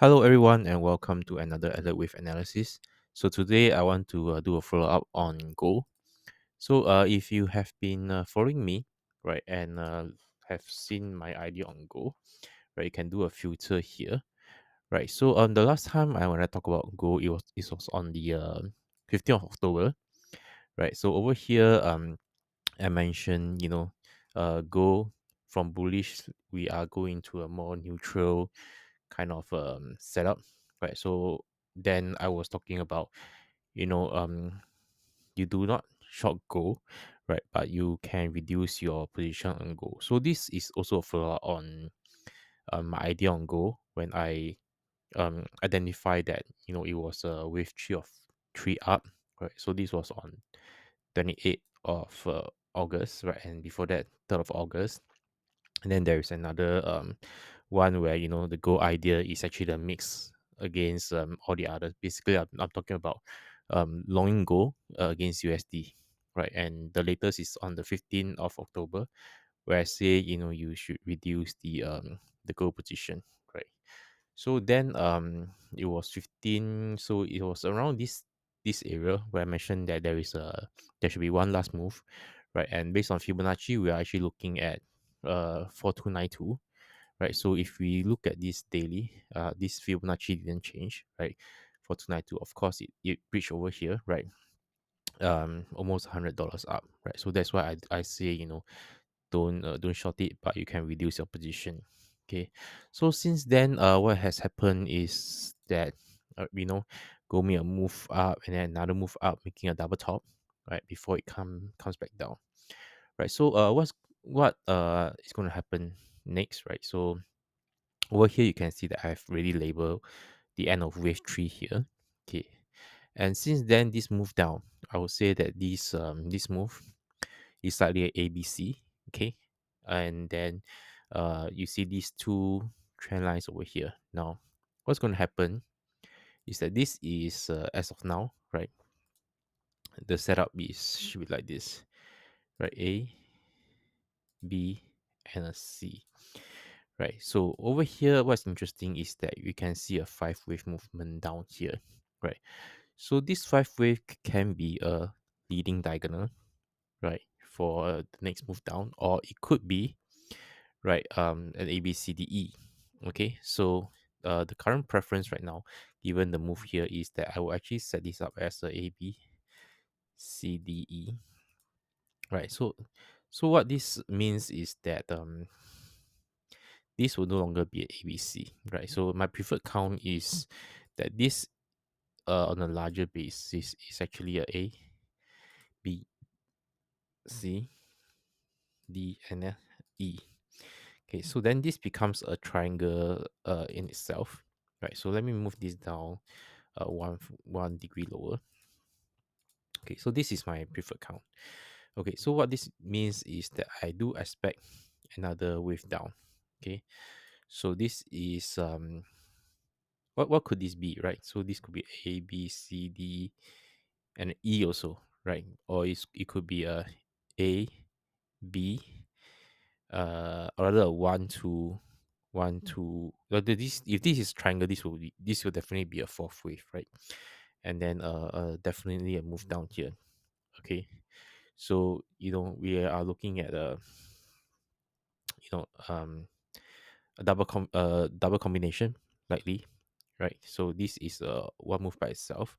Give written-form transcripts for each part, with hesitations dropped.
Hello, everyone, and welcome to another Elliott with analysis. So today I want to do a follow up on gold. So if you have been following me, right, and have seen my idea on gold, right, you can do a filter here, right. So the last time when I talk about gold, it was on the 15th of October, right. So over here, I mentioned, gold from bullish, we are going to a more neutral kind of setup, right? So then I was talking about, you know, you do not short gold, right? But you can reduce your position on gold. So this is also a follow on my idea on gold when I identified that it was a wave three of three up, right? So this was on 28th of August, right? And before that, 3rd of August. And then there is another one where the goal idea is actually the mix against all the others. Basically, I'm talking about longing gold against USD, right? And the latest is on the 15th of October, where I say you should reduce the goal position, right? So then it was 15, so it was around this area where I mentioned that there should be one last move, right? And based on Fibonacci, we are actually looking at 4292, right? So if we look at this daily, this Fibonacci didn't change, right? 4292, of course it reached over here, right? Almost $100 up, right? So that's why I say don't short it, but you can reduce your position. Okay, so since then, what has happened is that go me a move up and then another move up, making a double top, right, before it comes back down, right. So what is going to happen next, right? So over here you can see that I've really labeled the end of wave three here. Okay, and since then this move down, I would say that this move is slightly a ABC. Okay, and then you see these two trend lines over here. Now what's going to happen is that this is as of now, right, the setup is should be like this, right? A, B, and a C, right? So over here what's interesting is that you can see a five wave movement down here, right? So this five wave can be a leading diagonal, right, for the next move down, or it could be, right, an A B C D E. Okay, so the current preference right now, given the move here, is that I will actually set this up as a B C D E, right. So what this means is that this will no longer be an ABC, right? So my preferred count is that this on a larger basis is actually a B C D and a E. Okay, so then this becomes a triangle in itself, right? So let me move this down one degree lower. Okay, so this is my preferred count. Okay, so what this means is that I do expect another wave down. Okay, so this is what could this be, right? So this could be A, B, C, D, and E also, right? Or it could be A, B, or rather a 1 2 1 2. This, if this is triangle, this will definitely be a fourth wave, right? And then definitely a move down here. Okay, so we are looking at you know um a double combination likely, right? So this is one move by itself,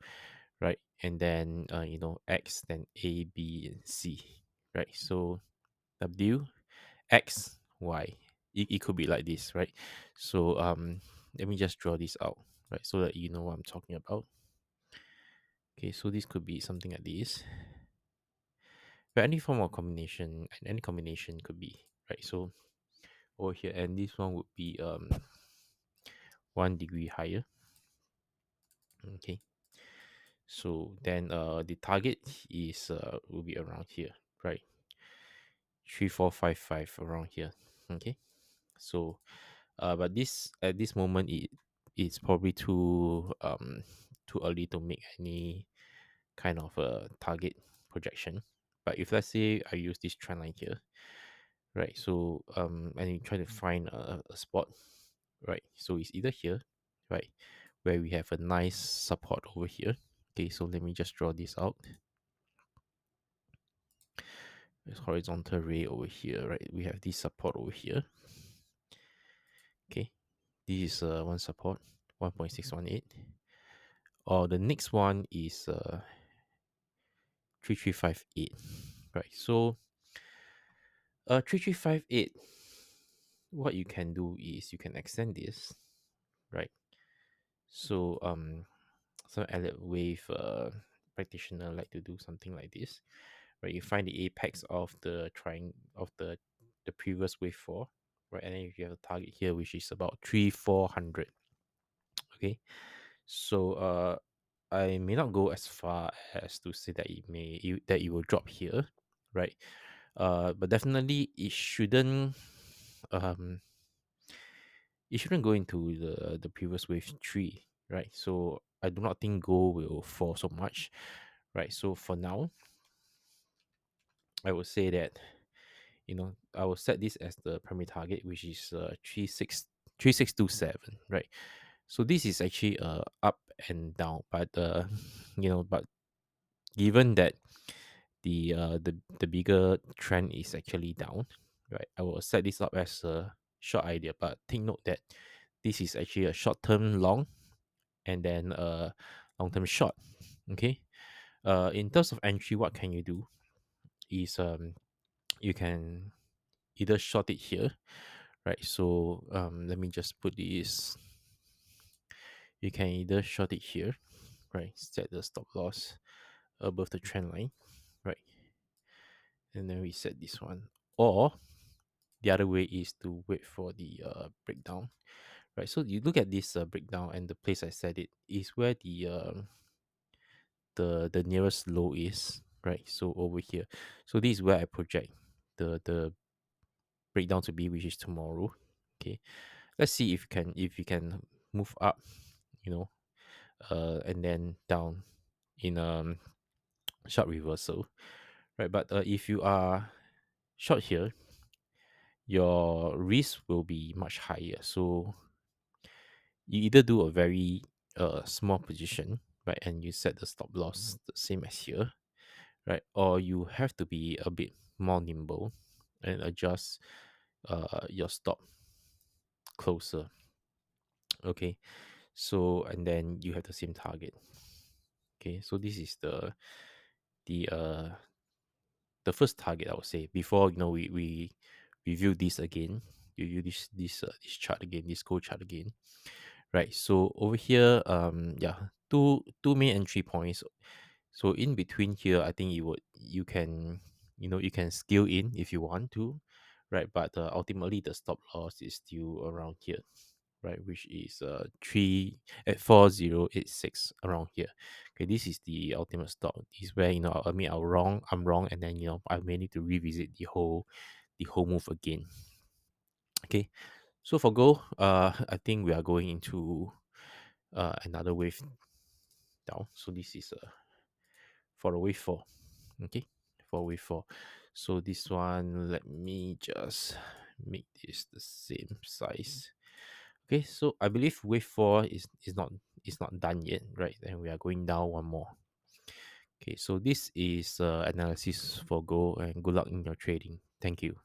right? And then X, then A, B, and C, right? So W, X, Y. It could be like this, right? So let me just draw this out, right? So that you know what I'm talking about. Okay, so this could be something like this. But any form of combination, and any combination could be, right? So over here, and this one would be 1 degree higher. Okay. So then the target is will be around here, right? 3455 around here. Okay. So but this at this moment it's probably too early to make any kind of a target projection. But if let's say I use this trend line here, right? So and you try to find a spot, right? So it's either here, right? Where we have a nice support over here. Okay, so let me just draw this out. There's horizontal ray over here, right? We have this support over here. Okay, this is one support, 1.618. Or the next one is 3358, right? So 3358, what you can do is you can extend this, right? So some Elliott wave practitioner like to do something like this, right? You find the apex of the triangle of the previous wave 4, right? And then if you have a target here which is about 3400. Okay, so I may not go as far as to say that it will drop here, right? But definitely um it shouldn't go into the previous wave 3, right? So I do not think gold will fall so much, right? So for now, I would say that, I will set this as the primary target, which is 3627, right? So this is actually up and down, but but given that the bigger trend is actually down, right? I will set this up as a short idea, but take note that this is actually a short term long and then a long term short. Okay. In terms of entry, what can you do is you can either short it here, right? So let me just put this. You can either short it here, right? Set the stop loss above the trend line, right? And then we set this one. Or the other way is to wait for the breakdown, right? So you look at this breakdown, and the place I set it is where the nearest low is, right? So over here. So this is where I project the breakdown to be, which is tomorrow. Okay. Let's see if you can move up, you know, and then down in short reversal, right? But if you are short here, your risk will be much higher. So you either do a very small position, right, and you set the stop loss the same as here, right, or you have to be a bit more nimble and adjust your stop closer. Okay, so and then you have the same target. Okay, so this is the uh the first target, I would say, before we review this again. You use this chart again, this gold chart again, right? So over here, two main entry points. So in between here, I think you can you can scale in if you want to, right? But ultimately the stop loss is still around here, right? Which is 4086 around here. Okay, this is the ultimate stop. This is where I mean I'm wrong, and then I may need to revisit the whole move again. Okay, so for gold, I think we are going into another wave down. So this is for a wave 4. Okay, for wave 4. So this one, let me just make this the same size. Okay, so I believe wave 4 is not done yet, right? And we are going down one more. Okay, so this is analysis for gold, and good luck in your trading. Thank you.